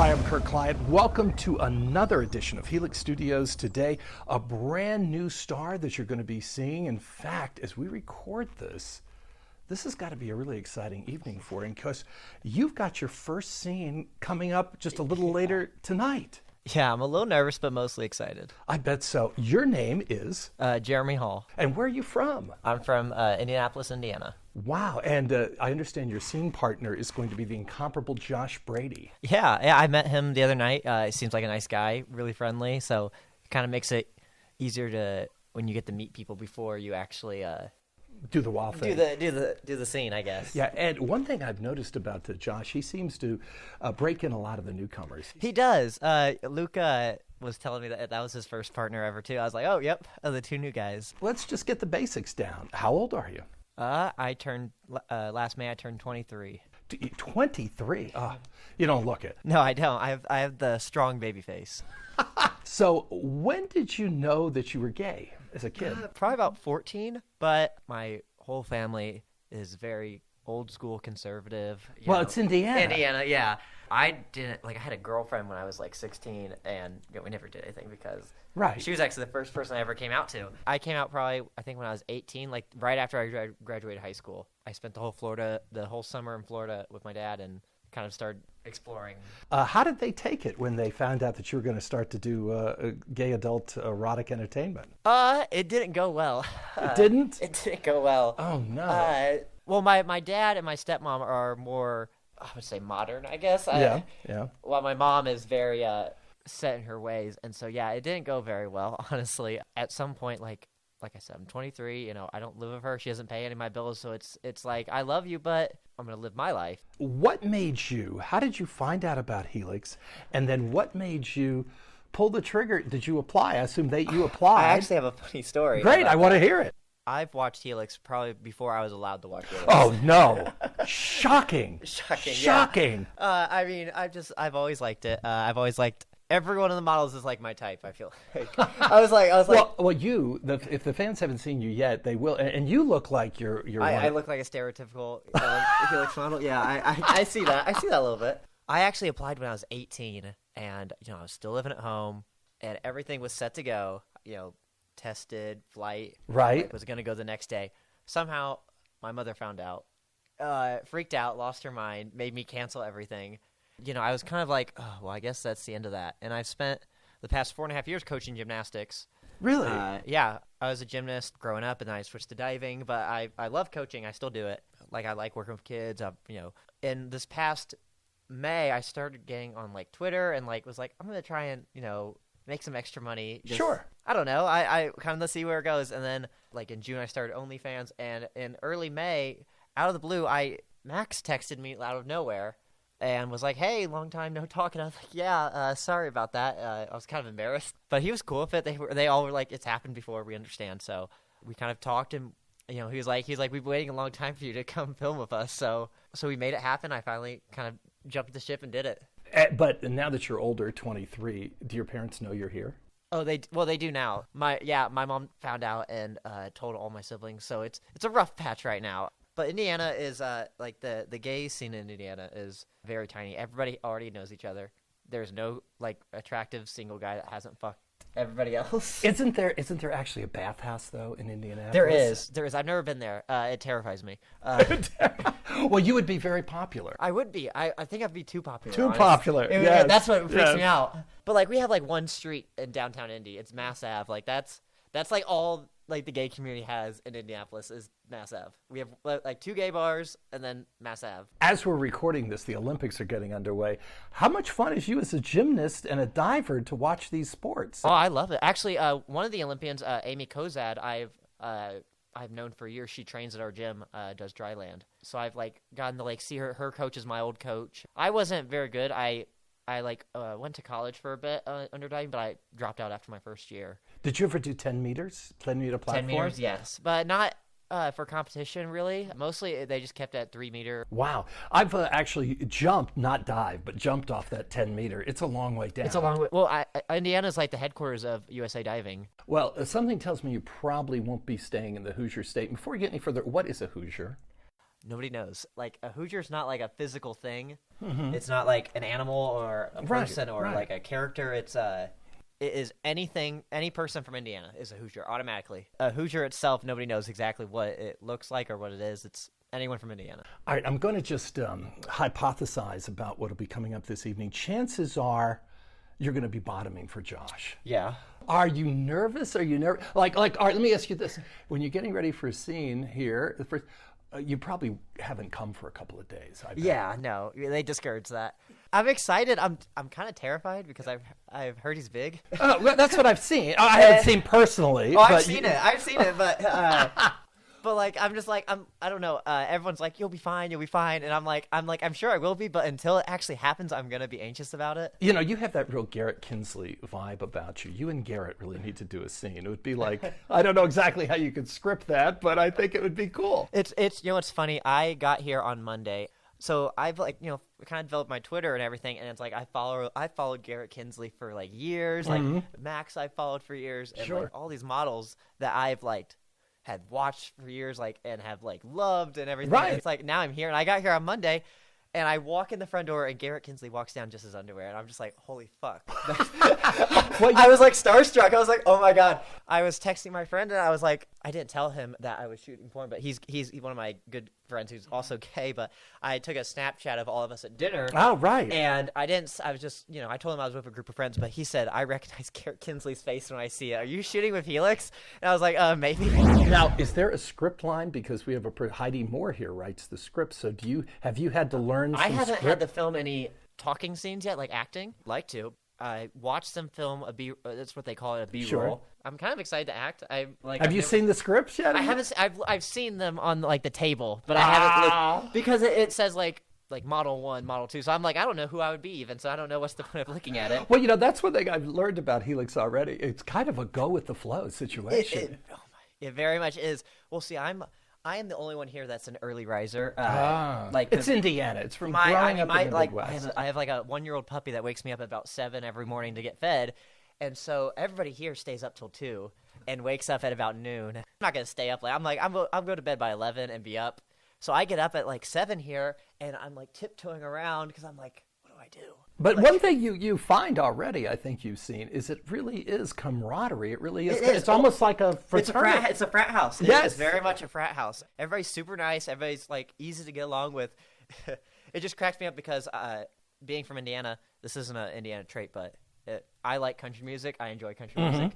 Hi, I'm Kirk Client. Welcome to another edition of Helix Studios Today. A brand new star that you're going to be seeing. In fact, as we record this has got to be a really exciting evening for you because you've got your first scene coming up just a little later tonight. Yeah, I'm a little nervous, but mostly excited. I bet so. Your name is? Jeremy Hall. And where are you from? I'm from Indianapolis, Indiana. Wow. And I understand your scene partner is going to be the incomparable Josh Brady. Yeah, I met him the other night. He seems like a nice guy, really friendly. So it kind of makes it easier to when you get to meet people before you actually do the wild thing. Do the scene, I guess. Yeah, and one thing I've noticed about Josh, he seems to break in a lot of the newcomers. He does. Luca was telling me that was his first partner ever too. I was like, oh, yep, the two new guys. Let's just get the basics down. How old are you? I turned last May. I turned 23. 23? You don't look it. No, I don't. I have the strong baby face. So when did you know that you were gay as a kid? Probably about 14, but my whole family is very old school conservative. Well, it's Indiana. Indiana, yeah. I had a girlfriend when I was like 16, and we never did anything because she was actually the first person I ever came out to. I came out probably, I think when I was 18, like right after I graduated high school. I spent the whole summer in Florida with my dad and kind of started exploring. How did they take it when they found out that you were going to start to do gay adult erotic entertainment? It didn't go well. It didn't? It didn't go well. Oh, no. Well, my dad and my stepmom are more, I would say, modern, I guess. Yeah. Well, my mom is very set in her ways, and so, yeah, it didn't go very well, honestly. At some point, like I said, I'm 23, I don't live with her. She doesn't pay any of my bills, so it's like, I love you, but I'm going to live my life. How did you find out about Helix, and then what made you pull the trigger? Did you apply? I assume that you applied. I actually have a funny story. Great, I want to hear it. I've watched Helix probably before I was allowed to watch Helix. Oh, no. Shocking. Shocking. Yeah. I mean, I've always liked it. I've always liked every one of the models is like my type, I feel like. I was like. Well, if the fans haven't seen you yet, they will. And you look like you're I look like a stereotypical Helix model. Yeah, I see that. I see that a little bit. I actually applied when I was 18, and, I was still living at home, and everything was set to go, tested, flight. Right. Was going to go the next day. Somehow, my mother found out, freaked out, lost her mind, made me cancel everything. I was kind of like, oh, well, I guess that's the end of that. And I've spent the past 4.5 years coaching gymnastics. Really? Yeah. I was a gymnast growing up, and then I switched to diving. But I love coaching. I still do it. Like, I like working with kids. In this past May, I started getting on, Twitter and, was like, I'm going to try and, make some extra money. Sure. I don't know. I kind of see where it goes. And then, in June, I started OnlyFans. And in early May, out of the blue, Max texted me out of nowhere and was like, hey, long time no talk. And I was like, yeah, sorry about that. I was kind of embarrassed. But he was cool with it. They all were like, it's happened before, we understand. So we kind of talked, and he was like, we've been waiting a long time for you to come film with us. So we made it happen. I finally kind of jumped the ship and did it. But now that you're older, 23, do your parents know you're here? Oh, they do now. My mom found out and told all my siblings. So it's a rough patch right now. But Indiana is the gay scene in Indiana is very tiny. Everybody already knows each other. There's no attractive single guy that hasn't fucked everybody else. Isn't there actually a bathhouse though in Indianapolis? There is. I've never been there. It terrifies me. Well, you would be very popular. I would be. I think I'd be too popular. Popular. Yes. That's what freaks me out. But we have one street in downtown Indy. It's Mass Ave. That's all the gay community has in Indianapolis is Mass Ave. We have 2 gay bars and then Mass Ave. As we're recording this, the Olympics are getting underway. How much fun is you as a gymnast and a diver to watch these sports? Oh, I love it. Actually, one of the Olympians, Amy Kozad, I've known for years. She trains at our gym, does dry land. So I've gotten to see her. Her coach is my old coach. I wasn't very good. I went to college for a bit under diving, but I dropped out after my first year. Did you ever do 10 meters? 10-meter platform? 10 meters, yes. But not for competition, really. Mostly they just kept at 3 meter. Wow. I've actually jumped, not dive, but jumped off that 10 meter. It's a long way down. It's a long way. Well, Indiana's the headquarters of USA Diving. Well, something tells me you probably won't be staying in the Hoosier state. Before we get any further, what is a Hoosier? Nobody knows. A Hoosier's not a physical thing. It's not like an animal or a person or like a character. It is anything, any person from Indiana is a Hoosier automatically. A Hoosier itself, nobody knows exactly what it looks like or what it is. It's anyone from Indiana. All right, I'm going to just hypothesize about what will be coming up this evening. Chances are you're going to be bottoming for Josh. Yeah. Are you nervous? Are you nervous? Like, all right, let me ask you this. When you're getting ready for a scene here, you probably haven't come for a couple of days, I bet. Yeah, no, they discourage that. I'm excited. I'm kind of terrified because I've heard he's big. Oh, well, that's what I've seen. I haven't seen personally. Oh, I've seen it, but like I'm just like I don't know. Everyone's like, you'll be fine, and I'm sure I will be, but until it actually happens, I'm gonna be anxious about it. You know, you have that real Garrett Kinsley vibe about you. You and Garrett really need to do a scene. It would be like, I don't know exactly how you could script that, but I think it would be cool. It's you know what's funny? I got here on Monday. So I've kind of developed my Twitter and everything, and it's like I followed Garrett Kinsley for like years, like Max I followed for years, and like all these models that I've had watched for years, and have loved and everything. Right. And it's like now I'm here, and I got here on Monday, and I walk in the front door, and Garrett Kinsley walks down just his underwear, and I'm just like, holy fuck! I was like starstruck. I was like, oh my god! I was texting my friend, and I was like, I didn't tell him that I was shooting for him, but he's one of my good friends who's also gay. But I took a Snapchat of all of us at dinner. Oh, right. And I was just, I told him I was with a group of friends, but he said, I recognize Garrett Kinsley's face when I see it. Are you shooting with Helix? And I was like, maybe. Now, is there a script line? Because we have Heidi Moore here writes the script. So have you had to learn some I haven't script? had to film any talking scenes yet, like acting. Like to. I watched them film that's what they call it, a B-roll. Sure. I'm kind of excited to act. Have you seen the scripts yet? I haven't. I've seen them on the table, but I haven't looked, because it says like model 1, model 2. So I'm like, I don't know who I would be even. So I don't know what's the point of looking at it. Well, that's one thing I've learned about Helix already. It's kind of a go with the flow situation. It very much is. Well, see, I am the only one here that's an early riser. It's Indiana. It's from growing up in the Midwest. I have like a 1-year-old puppy that wakes me up at about 7 every morning to get fed. And so everybody here stays up till 2 and wakes up at about noon. I'm not going to stay up late. I'm going to bed by 11 and be up. So I get up at like 7 here, and I'm like tiptoeing around because I'm like, what do I do? But one thing you find already, I think you've seen, is it really is camaraderie. It really is. It's almost like a fraternity. It's a frat house. Yes. It's very much a frat house. Everybody's super nice. Everybody's easy to get along with. It just cracks me up because being from Indiana, this isn't an Indiana trait, but I like country music. I enjoy country music.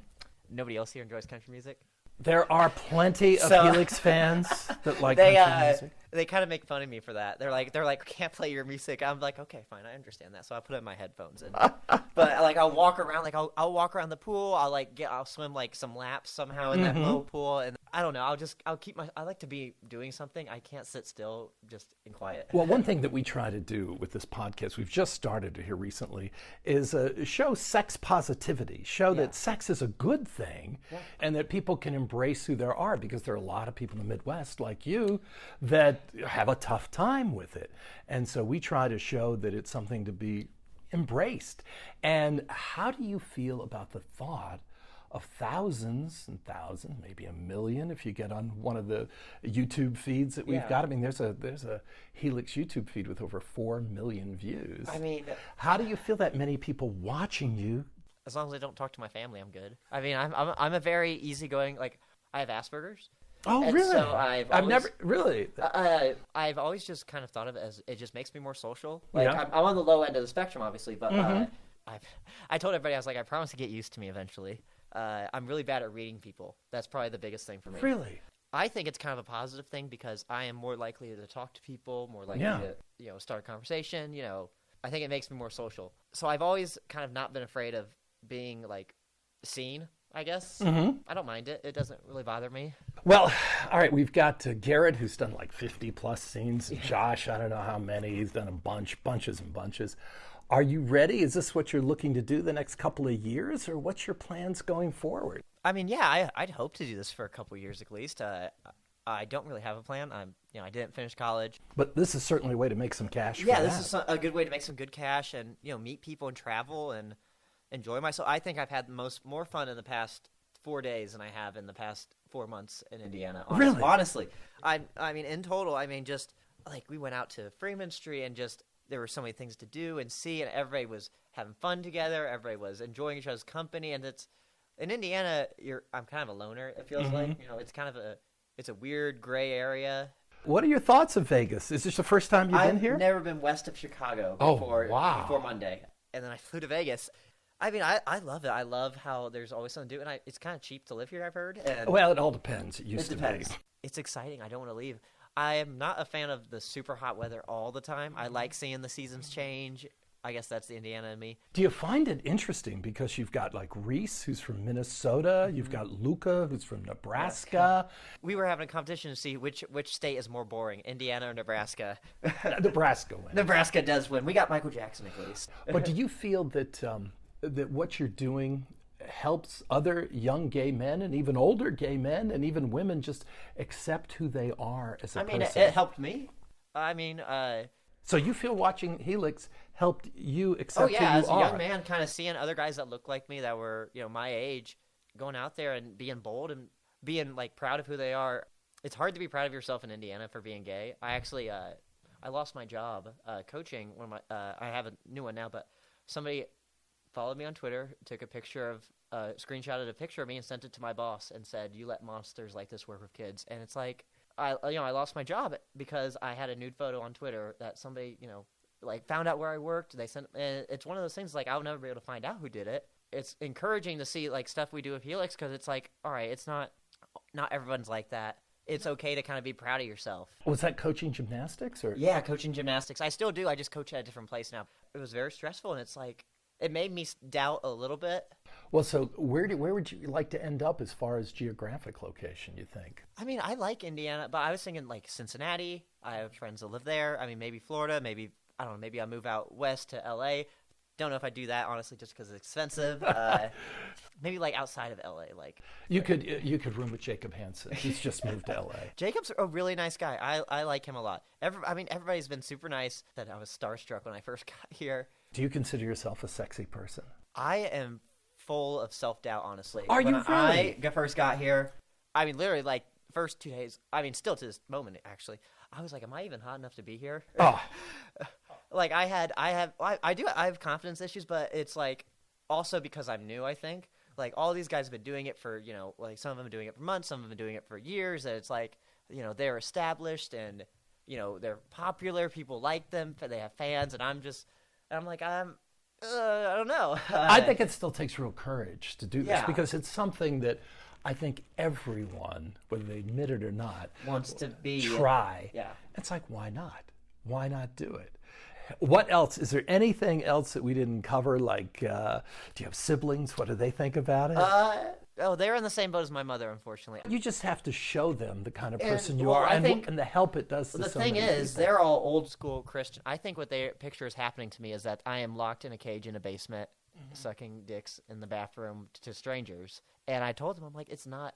Nobody else here enjoys country music. There are plenty of Helix fans that like country music. They kind of make fun of me for that. They're like, can't play your music. I'm like, okay, fine, I understand that. So I put in my headphones in. But I'll walk around, I'll walk around the pool. I'll swim some laps somehow in that little pool, and I don't know. I like to be doing something. I can't sit still just in quiet. Well, one thing that we try to do with this podcast, we've just started here recently, is show sex positivity. Show that sex is a good thing, and that people can embrace who they are, because there are a lot of people in the Midwest like you that have a tough time with it. And so we try to show that it's something to be embraced. And how do you feel about the thought of thousands and thousands, maybe 1 million if you get on one of the YouTube feeds that we've got? I mean, there's a Helix YouTube feed with over 4 million views. I mean, how do you feel that many people watching you? As long as I don't talk to my family, I'm good. I mean, I'm a very easygoing, I have Asperger's. Oh, and really? So I've never really. I've always just kind of thought of it as it just makes me more social. Yeah. I'm on the low end of the spectrum, obviously, but I told everybody, I was like, I promise to get used to me eventually. I'm really bad at reading people. That's probably the biggest thing for me. Really? I think it's kind of a positive thing because I am more likely to talk to people, more likely to start a conversation. I think it makes me more social. So I've always kind of not been afraid of being seen, I guess. I don't mind it. It doesn't really bother me. Well, all right, we've got Garrett, who's done 50 plus scenes. Josh, I don't know how many. He's done bunches and bunches. Are you ready? Is this what you're looking to do the next couple of years, or what's your plans going forward? I mean, yeah, I'd hope to do this for a couple of years at least. I don't really have a plan. I didn't finish college. But this is certainly a way to make some cash. Yeah, this is a good way to make some good cash and meet people and travel and enjoy myself. I think I've had more fun in the past 4 days than I have in the past 4 months in Indiana. Honestly, I mean, in total, just we went out to Freeman Street and there were so many things to do and see, and everybody was having fun together. Everybody was enjoying each other's company, and it's in Indiana. I'm kind of a loner. It feels like it's kind of it's a weird gray area. What are your thoughts of Vegas? Is this the first time you've been here? I've never been west of Chicago before Monday, and then I flew to Vegas. I mean, I love it. I love how there's always something to do, and it's kind of cheap to live here, I've heard. And well, it all depends. It used to be. It's exciting. I don't want to leave. I am not a fan of the super hot weather all the time. I like seeing the seasons change. I guess that's the Indiana in me. Do you find it interesting because you've got like Reese, who's from Minnesota, you've got Luca, who's from Nebraska. We were having a competition to see which state is more boring, Indiana or Nebraska. Nebraska wins. Nebraska does win. We got Michael Jackson at least. But do you feel that that what you're doing helps other young gay men and even older gay men and even women just accept who they are as a person? I mean, it helped me. I mean, so you feel watching Helix helped you accept who you as are? A young man, kind of seeing other guys that look like me that were, my age, going out there and being bold and being like proud of who they are. It's hard to be proud of yourself in Indiana for being gay. I actually, I lost my job coaching. I have a new one now, but somebody followed me on Twitter, took a picture of, screenshotted a picture of me and sent it to my boss and said, "You let monsters like this work with kids." And it's like, I lost my job because I had a nude photo on Twitter that somebody, like found out where I worked. They sent, and it's one of those things like I'll never be able to find out who did it. It's encouraging to see like stuff we do with Helix because it's like, all right, it's not everyone's like that. It's okay to kind of be proud of yourself. Was that coaching gymnastics or? Yeah, coaching gymnastics. I still do. I just coach at a different place now. It was very stressful, and it's like it made me doubt a little bit. Well, so where would you like to end up as far as geographic location, you think? I mean, I like Indiana, but I was thinking like Cincinnati. I have friends that live there. I mean, maybe Florida, maybe, I don't know, maybe I'll move out west to LA. Don't know if I do that, honestly, just because it's expensive. Maybe like outside of LA. Like you could room with Jacob Hanson. He's just moved to LA. Jacob's a really nice guy. I like him a lot. Everybody's been super nice. That I was starstruck when I first got here. Do you consider yourself a sexy person? I am full of self-doubt, honestly. Are you really? When I first got here, I mean, literally, like, first 2 days, I mean, still to this moment, actually, I was like, am I even hot enough to be here? Oh. Like, I have confidence issues, but it's, like, also because I'm new, I think. Like, all these guys have been doing it for, like, some of them have been doing it for months, some of them have been doing it for years, and it's like, they're established, and, they're popular, people like them, they have fans, and I'm like, I don't know. I think it still takes real courage to do this because it's something that I think everyone, whether they admit it or not, wants to try. Yeah. It's like, why not? Why not do it? What else? Is there anything else that we didn't cover? Like, do you have siblings? What do they think about it? They're in the same boat as my mother, unfortunately. You just have to show them the kind of person you are and the help it does to so many people. The thing is, they're all old school Christian. I think what their picture is happening to me is that I am locked in a cage in a basement, sucking dicks in the bathroom to strangers. And I told them, I'm like, it's not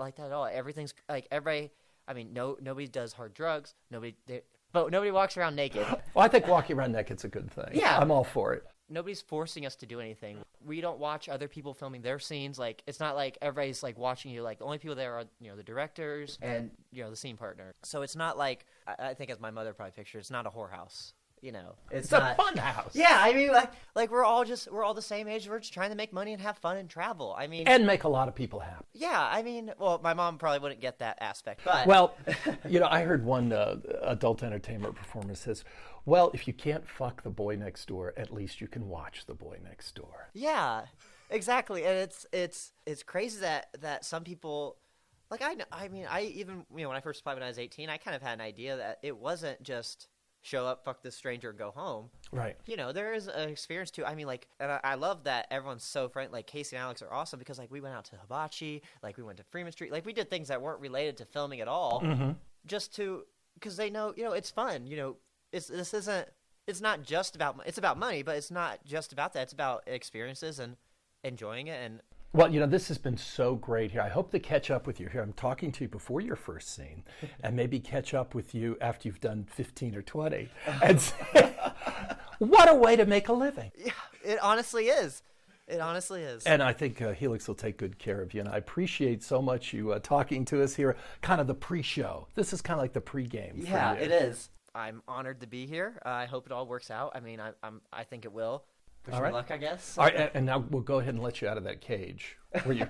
like that at all. Everything's like nobody does hard drugs. But nobody walks around naked. Well, I think walking around naked's a good thing. Yeah. I'm all for it. Nobody's forcing us to do anything. We don't watch other people filming their scenes. Like, it's not like everybody's like watching you. Like, the only people there are, the directors and, the scene partner. So it's not like, I think as my mother probably pictured, it's not a whorehouse. It's a fun house. Yeah, I mean, like we're all the same age. We're just trying to make money and have fun and travel. I mean, and make a lot of people happy. Yeah, I mean, well, my mom probably wouldn't get that aspect, but well, I heard one adult entertainment performer says, "Well, if you can't fuck the boy next door, at least you can watch the boy next door." Yeah, exactly, and it's crazy that some people. Like I mean, I even when I first applied when I was 18, I kind of had an idea that it wasn't just show up, fuck this stranger, and go home. Right. There is an experience too. I mean, like, and I love that everyone's so friendly. Like, Casey and Alex are awesome because, like, we went out to Hibachi, like, we went to Freeman Street. Like, we did things that weren't related to filming at all just to, because they know, it's fun. It's not just about, it's about money, but it's not just about that. It's about experiences and enjoying it. And well, this has been so great here. I hope to catch up with you here. I'm talking to you before your first scene and maybe catch up with you after you've done 15 or 20. And say, what a way to make a living. Yeah, it honestly is. It honestly is. And I think Helix will take good care of you. And I appreciate so much you talking to us here, kind of the pre-show. This is kind of like the pre-game. Yeah, for you. it is. I'm honored to be here. I hope it all works out. I mean, I think it will. Wish All me right. luck, I guess. All right, and now we'll go ahead and let you out of that cage. Where you...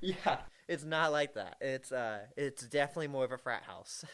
Yeah, it's not like that. It's definitely more of a frat house.